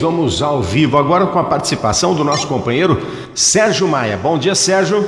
Vamos ao vivo agora com a participação do nosso companheiro Sérgio Maia. Bom dia, Sérgio.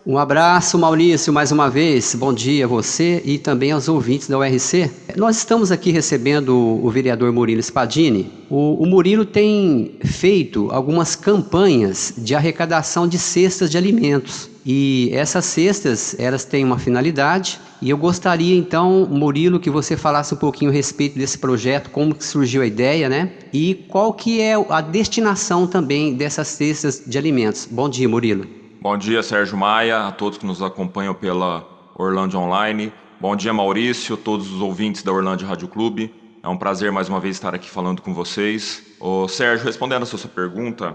Um abraço, Maurício, mais uma vez. Bom dia a você e também aos ouvintes da URC. Nós estamos aqui recebendo o vereador Murilo Spadini. O Murilo tem feito algumas campanhas de arrecadação de cestas de alimentos. E essas cestas, elas têm uma finalidade. E eu gostaria então, Murilo, que você falasse um pouquinho a respeito desse projeto, como que surgiu a ideia, né? E qual que é a destinação também dessas cestas de alimentos. Bom dia, Murilo. Bom dia, Sérgio Maia, a todos que nos acompanham pela Orlândia Online. Bom dia, Maurício, todos os ouvintes da Orlândia Rádio Clube. É um prazer mais uma vez estar aqui falando com vocês. Sérgio, respondendo a sua pergunta,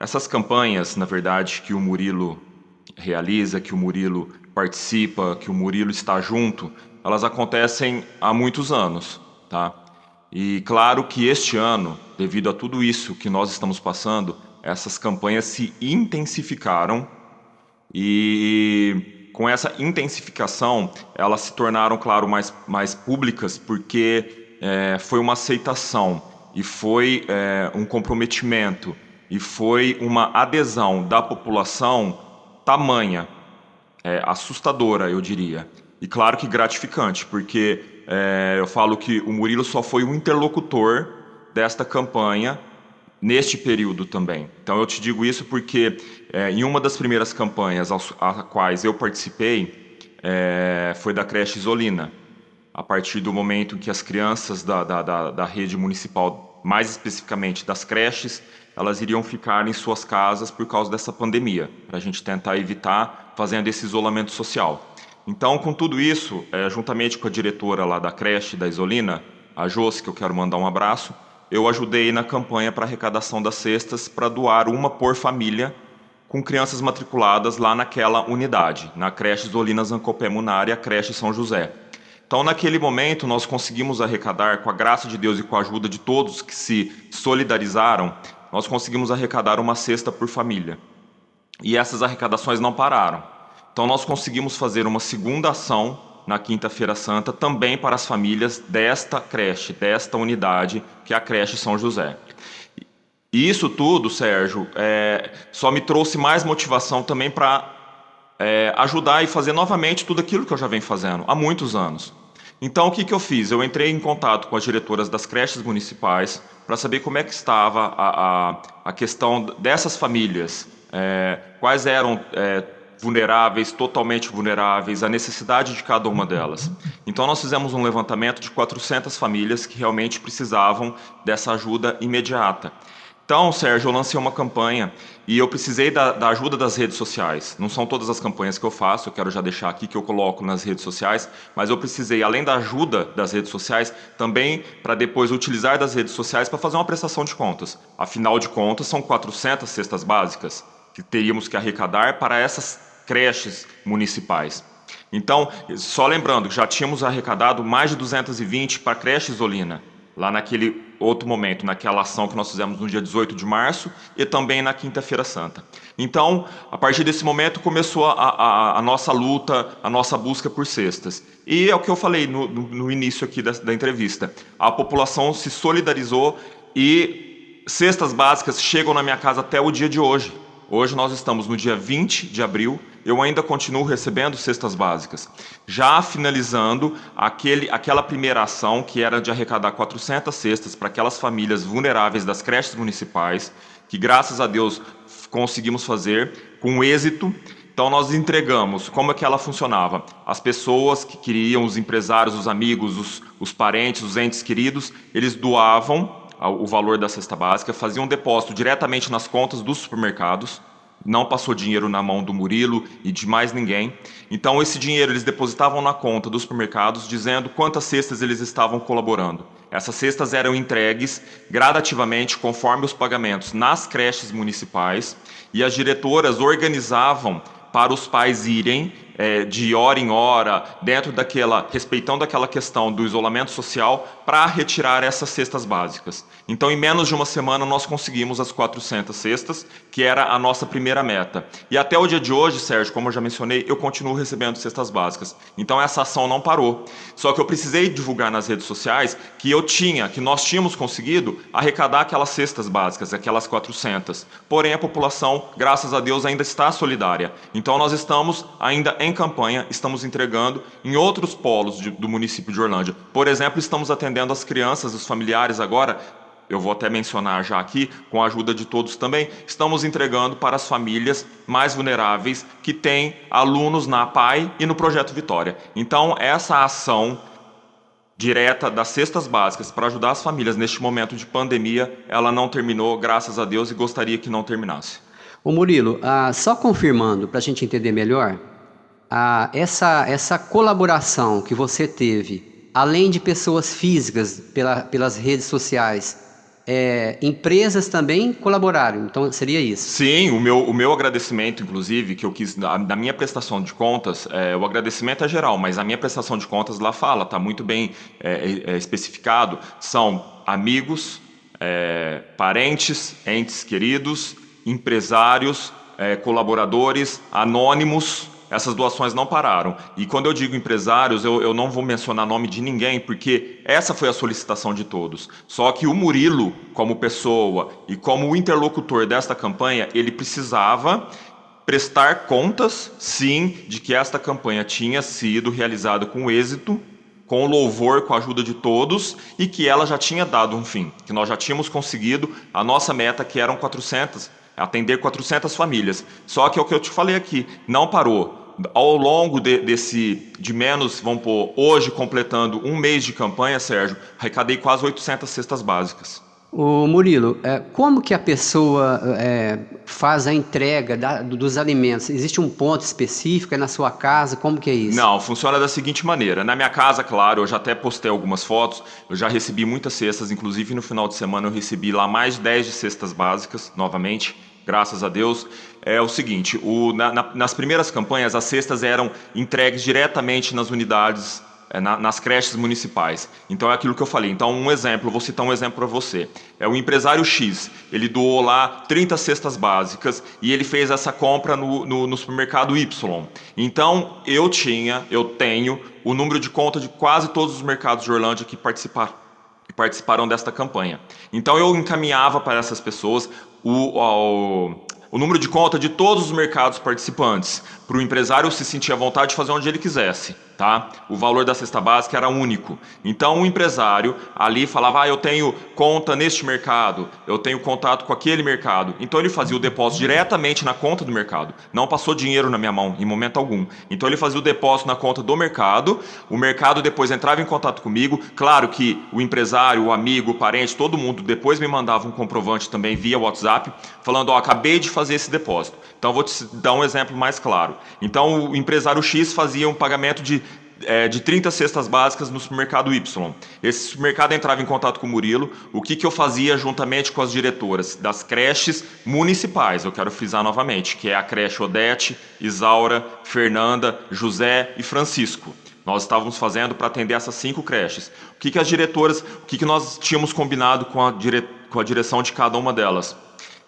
essas campanhas, na verdade, que o Murilo realiza, que o Murilo participa, que o Murilo está junto, elas acontecem há muitos anos, tá? E claro que este ano, devido a tudo isso que nós estamos passando, essas campanhas se intensificaram e com essa intensificação elas se tornaram, claro, mais públicas porque foi uma aceitação e foi um comprometimento e foi uma adesão da população tamanha, assustadora, eu diria. E claro que gratificante, porque eu falo que o Murilo só foi um interlocutor desta campanha neste período também. Então eu te digo isso porque em uma das primeiras campanhas a quais eu participei foi da creche Isolina. A partir do momento em que as crianças da rede municipal, mais especificamente das creches, elas iriam ficar em suas casas por causa dessa pandemia, para a gente tentar evitar fazendo esse isolamento social. Então, com tudo isso, juntamente com a diretora lá da creche da Isolina, a Josi, que eu quero mandar um abraço, eu ajudei na campanha para arrecadação das cestas para doar uma por família com crianças matriculadas lá naquela unidade, na creche Isolina Zancopé Munari, a creche São José. Então, naquele momento, nós conseguimos arrecadar, com a graça de Deus e com a ajuda de todos que se solidarizaram, nós conseguimos arrecadar uma cesta por família. E essas arrecadações não pararam. Então, nós conseguimos fazer uma segunda ação na Quinta-feira Santa, também para as famílias desta creche, desta unidade, que é a creche São José. E isso tudo, Sérgio, só me trouxe mais motivação também para ajudar e fazer novamente tudo aquilo que eu já venho fazendo há muitos anos. Então, o que eu fiz? Eu entrei em contato com as diretoras das creches municipais para saber como é que estava a questão dessas famílias, quais eram vulneráveis, totalmente vulneráveis, a necessidade de cada uma delas. Então nós fizemos um levantamento de 400 famílias que realmente precisavam dessa ajuda imediata. Então, Sérgio, eu lancei uma campanha e eu precisei da ajuda das redes sociais. Não são todas as campanhas que eu faço, eu quero já deixar aqui que eu coloco nas redes sociais, mas eu precisei, além da ajuda das redes sociais, também para depois utilizar das redes sociais para fazer uma prestação de contas. Afinal de contas, são 400 cestas básicas que teríamos que arrecadar para essas creches municipais. Então, só lembrando que já tínhamos arrecadado mais de 220 para a creche Isolina, lá naquele outro momento, naquela ação que nós fizemos no dia 18 de março e também na Quinta-feira Santa. Então, a partir desse momento começou a nossa luta, a nossa busca por cestas. E é o que eu falei no início aqui da entrevista. A população se solidarizou e cestas básicas chegam na minha casa até o dia de hoje. Hoje nós estamos no dia 20 de abril, eu ainda continuo recebendo cestas básicas. Já finalizando aquela primeira ação, que era de arrecadar 400 cestas para aquelas famílias vulneráveis das creches municipais, que graças a Deus conseguimos fazer com êxito. Então nós entregamos, como é que ela funcionava? As pessoas que queriam, os empresários, os amigos, os parentes, os entes queridos, eles doavam o valor da cesta básica, faziam um depósito diretamente nas contas dos supermercados, não passou dinheiro na mão do Murilo e de mais ninguém. Então esse dinheiro eles depositavam na conta dos supermercados, dizendo quantas cestas eles estavam colaborando. Essas cestas eram entregues gradativamente, conforme os pagamentos, nas creches municipais, e as diretoras organizavam para os pais irem de hora em hora, respeitando aquela questão do isolamento social, para retirar essas cestas básicas. Então, em menos de uma semana, nós conseguimos as 400 cestas, que era a nossa primeira meta. E até o dia de hoje, Sérgio, como eu já mencionei, eu continuo recebendo cestas básicas. Então, essa ação não parou. Só que eu precisei divulgar nas redes sociais que nós tínhamos conseguido arrecadar aquelas cestas básicas, aquelas 400. Porém, a população, graças a Deus, ainda está solidária. Então, nós estamos ainda em campanha, estamos entregando em outros polos do município de Orlândia. Por exemplo, estamos atendendo as crianças, os familiares agora. Eu vou até mencionar já aqui, com a ajuda de todos também, estamos entregando para as famílias mais vulneráveis que têm alunos na APAE e no Projeto Vitória. Então, essa ação direta das cestas básicas para ajudar as famílias neste momento de pandemia, ela não terminou, graças a Deus, e gostaria que não terminasse. Ô Murilo, só confirmando, para a gente entender melhor, essa colaboração que você teve, além de pessoas físicas pelas redes sociais, empresas também colaboraram, então seria isso? Sim, o meu agradecimento, inclusive, que eu quis, da minha prestação de contas, o agradecimento é geral, mas a minha prestação de contas lá fala, está muito bem especificado, são amigos, parentes, entes queridos, empresários, colaboradores, anônimos. Essas doações não pararam. E quando eu digo empresários, eu não vou mencionar nome de ninguém, porque essa foi a solicitação de todos. Só que o Murilo, como pessoa e como o interlocutor desta campanha, ele precisava prestar contas, sim, de que esta campanha tinha sido realizada com êxito, com louvor, com a ajuda de todos, e que ela já tinha dado um fim, que nós já tínhamos conseguido a nossa meta, que eram 400, atender 400 famílias. Só que é o que eu te falei aqui, não parou. Ao longo de menos, vamos pôr, hoje completando um mês de campanha, Sérgio, arrecadei quase 800 cestas básicas. Ô Murilo, como que a pessoa faz a entrega dos alimentos? Existe um ponto específico, na sua casa? Como que é isso? Não, funciona da seguinte maneira. Na minha casa, claro, eu já até postei algumas fotos, eu já recebi muitas cestas, inclusive no final de semana eu recebi lá mais de 10 de cestas básicas, novamente, graças a Deus. É o seguinte, nas primeiras campanhas as cestas eram entregues diretamente nas unidades, nas creches municipais. Então é aquilo que eu falei. Então vou citar um exemplo para você. O empresário X, ele doou lá 30 cestas básicas e ele fez essa compra no supermercado Y. Então eu tenho o número de conta de quase todos os mercados de Orlândia que participaram desta campanha. Então eu encaminhava para essas pessoas o número de conta de todos os mercados participantes, para o empresário se sentir à vontade de fazer onde ele quisesse, tá? O valor da cesta básica era único. Então o empresário ali falava, eu tenho conta neste mercado, eu tenho contato com aquele mercado. Então ele fazia o depósito diretamente na conta do mercado. Não passou dinheiro na minha mão, em momento algum. Então ele fazia o depósito na conta do mercado, o mercado depois entrava em contato comigo. Claro que o empresário, o amigo, o parente, todo mundo depois me mandava um comprovante também via WhatsApp, falando, acabei de fazer esse depósito. Então eu vou te dar um exemplo mais claro. Então o empresário X fazia um pagamento de 30 cestas básicas no supermercado Y. Esse supermercado entrava em contato com o Murilo. O que eu fazia juntamente com as diretoras das creches municipais, eu quero frisar novamente, que é a creche Odete, Isaura, Fernanda, José e Francisco. Nós estávamos fazendo para atender essas 5 creches. O que nós tínhamos combinado com a direção de cada uma delas?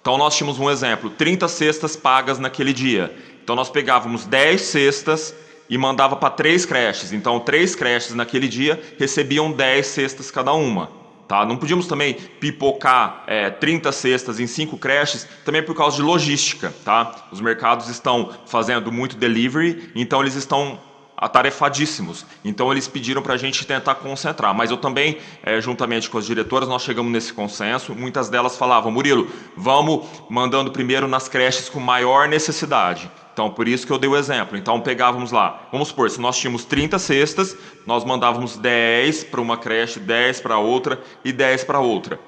Então nós tínhamos um exemplo, 30 cestas pagas naquele dia. Então nós pegávamos 10 cestas e mandava para 3 creches. Então 3 creches naquele dia recebiam 10 cestas cada uma. Tá? Não podíamos também pipocar 30 cestas em 5 creches, também por causa de logística. Tá? Os mercados estão fazendo muito delivery, então eles estão atarefadíssimos. Então eles pediram para a gente tentar concentrar. Mas eu também, juntamente com as diretoras, nós chegamos nesse consenso. Muitas delas falavam, Murilo, vamos mandando primeiro nas creches com maior necessidade. Então, por isso que eu dei o exemplo. Então, pegávamos lá, vamos supor, se nós tínhamos 30 cestas, nós mandávamos 10 para uma creche, 10 para outra e 10 para outra.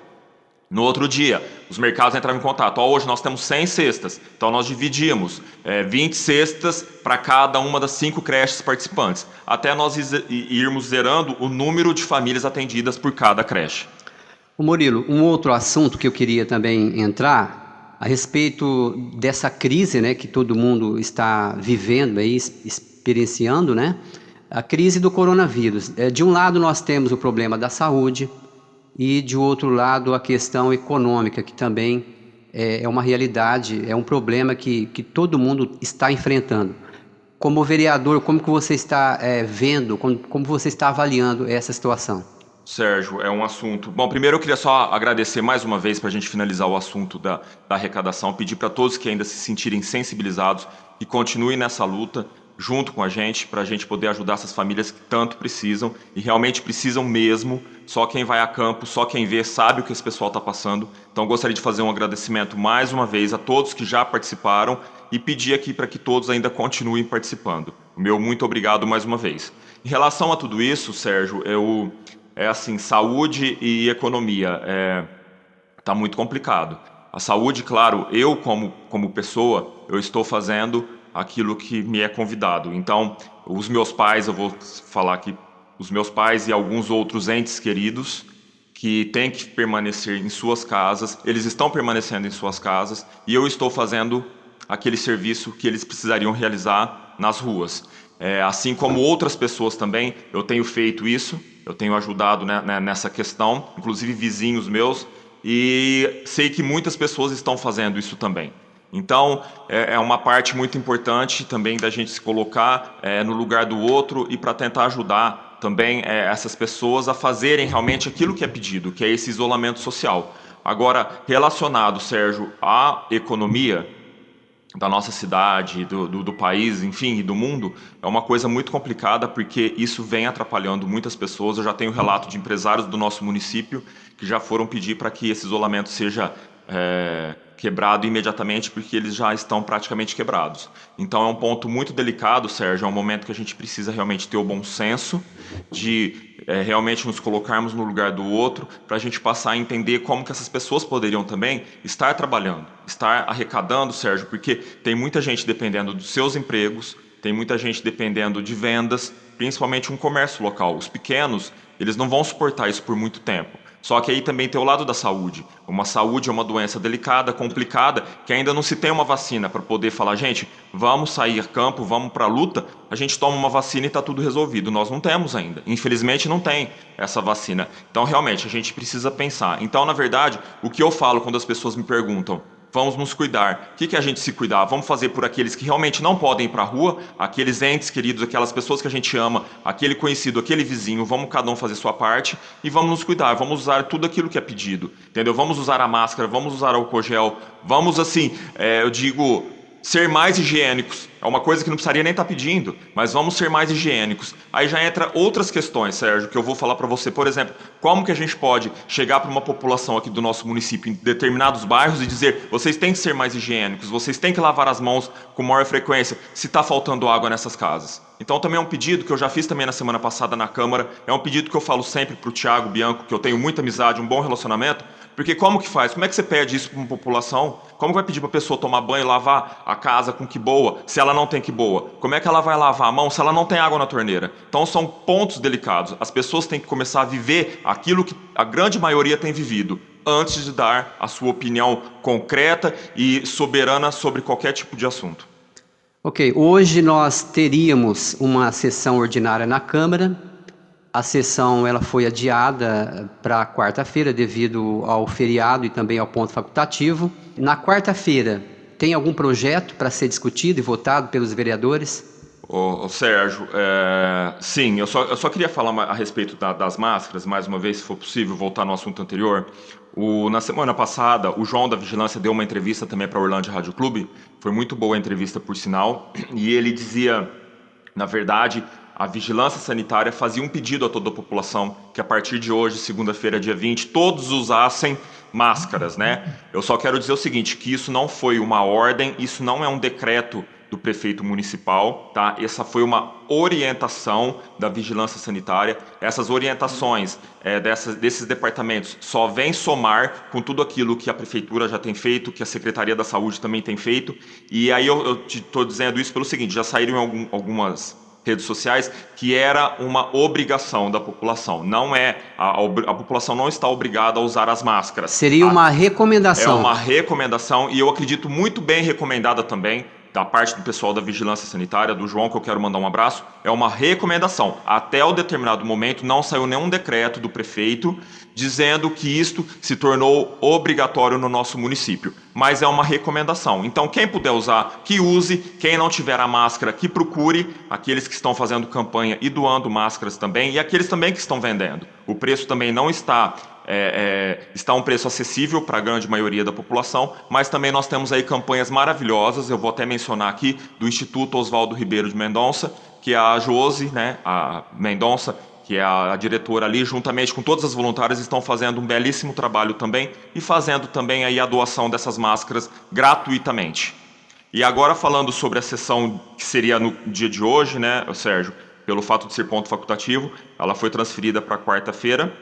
No outro dia, os mercados entravam em contato. Hoje nós temos 100 cestas, então nós dividimos 20 cestas para cada uma das 5 creches participantes, até nós irmos zerando o número de famílias atendidas por cada creche. Murilo, um outro assunto que eu queria também entrar, a respeito dessa crise, né, que todo mundo está vivendo aí, experienciando, né, a crise do coronavírus. De um lado nós temos o problema da saúde e de outro lado a questão econômica, que também é uma realidade, é um problema que todo mundo está enfrentando. Como vereador, como que você está vendo, como você está avaliando essa situação? Sérgio, é um assunto... Bom, primeiro eu queria só agradecer mais uma vez para a gente finalizar o assunto da arrecadação, pedir para todos que ainda se sentirem sensibilizados e continuem nessa luta junto com a gente, para a gente poder ajudar essas famílias que tanto precisam, e realmente precisam mesmo. Só quem vai a campo, só quem vê, sabe o que esse pessoal está passando. Então eu gostaria de fazer um agradecimento mais uma vez a todos que já participaram e pedir aqui para que todos ainda continuem participando. O meu muito obrigado mais uma vez. Em relação a tudo isso, Sérgio, assim, saúde e economia, tá muito complicado. A saúde, claro, eu como pessoa, eu estou fazendo aquilo que me é convidado. Então, os meus pais, eu vou falar aqui, os meus pais e alguns outros entes queridos que têm que permanecer em suas casas, eles estão permanecendo em suas casas e eu estou fazendo aquele serviço que eles precisariam realizar nas ruas. Assim como outras pessoas também, eu tenho feito isso, eu tenho ajudado, né, nessa questão, inclusive vizinhos meus, e sei que muitas pessoas estão fazendo isso também. Então, é uma parte muito importante também da gente se colocar no lugar do outro e para tentar ajudar também essas pessoas a fazerem realmente aquilo que é pedido, que é esse isolamento social. Agora, relacionado, Sérgio, à economia da nossa cidade, do país, enfim, e do mundo, é uma coisa muito complicada porque isso vem atrapalhando muitas pessoas. Eu já tenho relato de empresários do nosso município que já foram pedir para que esse isolamento seja quebrado imediatamente porque eles já estão praticamente quebrados. Então é um ponto muito delicado, Sérgio, é um momento que a gente precisa realmente ter o bom senso de realmente nos colocarmos no lugar do outro para a gente passar a entender como que essas pessoas poderiam também estar trabalhando, estar arrecadando, Sérgio, porque tem muita gente dependendo dos seus empregos, tem muita gente dependendo de vendas, principalmente um comércio local. Os pequenos, eles não vão suportar isso por muito tempo. Só que aí também tem o lado da saúde. Uma saúde é uma doença delicada, complicada, que ainda não se tem uma vacina para poder falar, gente, vamos sair a campo, vamos para a luta, a gente toma uma vacina e está tudo resolvido. Nós não temos ainda. Infelizmente não tem essa vacina. Então realmente a gente precisa pensar. Então, na verdade, o que eu falo quando as pessoas me perguntam, vamos nos cuidar. O que a gente se cuidar? Vamos fazer por aqueles que realmente não podem ir para a rua, aqueles entes queridos, aquelas pessoas que a gente ama, aquele conhecido, aquele vizinho, vamos cada um fazer sua parte e vamos nos cuidar, vamos usar tudo aquilo que é pedido, entendeu? Vamos usar a máscara, vamos usar álcool gel, vamos assim, eu digo, ser mais higiênicos. É uma coisa que não precisaria nem estar pedindo, mas vamos ser mais higiênicos. Aí já entra outras questões, Sérgio, que eu vou falar para você. Por exemplo, como que a gente pode chegar para uma população aqui do nosso município em determinados bairros e dizer, vocês têm que ser mais higiênicos, vocês têm que lavar as mãos com maior frequência se está faltando água nessas casas. Então também é um pedido que eu já fiz também na semana passada na Câmara, é um pedido que eu falo sempre para o Thiago Bianco, que eu tenho muita amizade, um bom relacionamento, porque como que faz? Como é que você pede isso para uma população? Como vai pedir para a pessoa tomar banho e lavar a casa com que boa, se ela não tem que boa? Como é que ela vai lavar a mão se ela não tem água na torneira? Então são pontos delicados. As pessoas têm que começar a viver aquilo que a grande maioria tem vivido, antes de dar a sua opinião concreta e soberana sobre qualquer tipo de assunto. Ok, hoje nós teríamos uma sessão ordinária na Câmara. A sessão ela foi adiada para quarta-feira devido ao feriado e também ao ponto facultativo. Na quarta-feira, tem algum projeto para ser discutido e votado pelos vereadores? Sérgio, sim, eu só queria falar a respeito das máscaras, mais uma vez, se for possível, voltar no assunto anterior. Na semana passada, o João da Vigilância deu uma entrevista também para a Orlândia Rádio Clube. Foi muito boa a entrevista, por sinal, e ele dizia, na verdade, a Vigilância Sanitária fazia um pedido a toda a população que a partir de hoje, segunda-feira, dia 20, todos usassem máscaras, né? Eu só quero dizer o seguinte, que isso não foi uma ordem, isso não é um decreto do prefeito municipal, tá? Essa foi uma orientação da Vigilância Sanitária. Essas orientações desses departamentos só vêm somar com tudo aquilo que a prefeitura já tem feito, que a Secretaria da Saúde também tem feito. E aí eu estou dizendo isso pelo seguinte, já saíram algumas redes sociais, que era uma obrigação da população. Não a população não está obrigada a usar as máscaras. Seria uma recomendação. É uma recomendação e eu acredito muito bem recomendada também, da parte do pessoal da Vigilância Sanitária, do João, que eu quero mandar um abraço, é uma recomendação. Até o determinado momento não saiu nenhum decreto do prefeito dizendo que isto se tornou obrigatório no nosso município, mas é uma recomendação. Então quem puder usar, que use, quem não tiver a máscara, que procure, aqueles que estão fazendo campanha e doando máscaras também, e aqueles também que estão vendendo. O preço também não está um preço acessível para a grande maioria da população, mas também nós temos aí campanhas maravilhosas, eu vou até mencionar aqui, do Instituto Oswaldo Ribeiro de Mendonça, que é a Josi, né, a Mendonça, que é a diretora ali, juntamente com todas as voluntárias, estão fazendo um belíssimo trabalho também e fazendo também aí a doação dessas máscaras gratuitamente. E agora falando sobre a sessão que seria no dia de hoje, né, Sérgio, pelo fato de ser ponto facultativo, ela foi transferida para quarta-feira.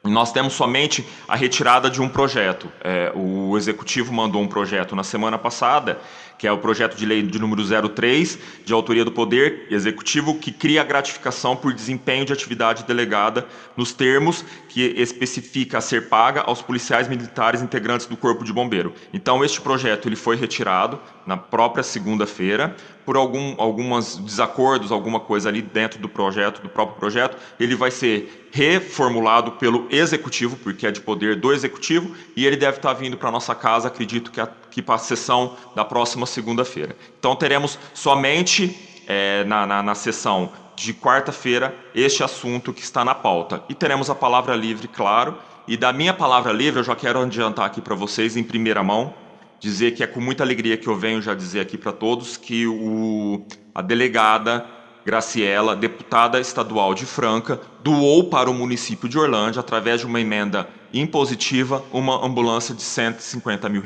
Nós temos somente a retirada de um projeto. O Executivo mandou um projeto na semana passada, que é o projeto de lei de número 03, de autoria do Poder Executivo, que cria a gratificação por desempenho de atividade delegada nos termos que especifica a ser paga aos policiais militares integrantes do Corpo de Bombeiro. Então, este projeto ele foi retirado na própria segunda-feira, por alguns desacordos, alguma coisa ali dentro do próprio projeto, ele vai ser reformulado pelo Executivo, porque é de poder do Executivo, e ele deve estar vindo para a nossa casa, acredito que para a sessão da próxima segunda-feira. Então teremos somente na sessão de quarta-feira este assunto que está na pauta. E teremos a palavra livre, claro, e da minha palavra livre eu já quero adiantar aqui para vocês em primeira mão, dizer que é com muita alegria que eu venho já dizer aqui para todos que a delegada Graciela, deputada estadual de Franca, doou para o município de Orlândia, através de uma emenda impositiva, uma ambulância de R$150 mil.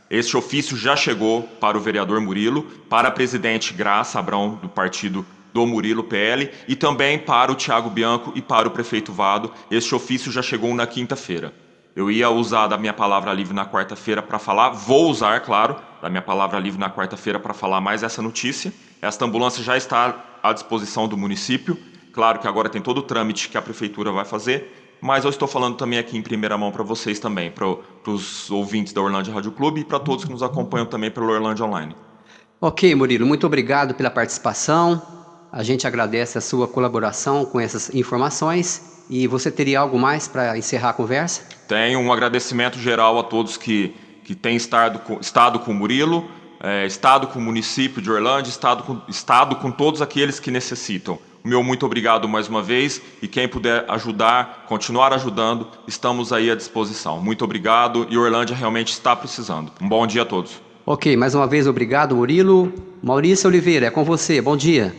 Este ofício já chegou para o vereador Murilo, para a presidente Graça Abrão, do partido do Murilo PL, e também para o Thiago Bianco e para o prefeito Vado. Este ofício já chegou na quinta-feira. Eu ia usar da minha palavra livre na quarta-feira para falar, vou usar, claro, da minha palavra livre na quarta-feira para falar mais essa notícia. Esta ambulância já está à disposição do município. Claro que agora tem todo o trâmite que a prefeitura vai fazer, mas eu estou falando também aqui em primeira mão para vocês também, para os ouvintes da Orlândia Rádio Clube e para todos que nos acompanham também pelo Orlândia Online. Ok, Murilo, muito obrigado pela participação. A gente agradece a sua colaboração com essas informações. E você teria algo mais para encerrar a conversa? Tenho um agradecimento geral a todos que têm estado com o Murilo, estado com o município de Orlândia, estado com todos aqueles que necessitam. O meu muito obrigado mais uma vez, e quem puder ajudar, continuar ajudando, estamos aí à disposição. Muito obrigado, e Orlândia realmente está precisando. Um bom dia a todos. Ok, mais uma vez obrigado, Murilo. Maurício Oliveira, é com você. Bom dia.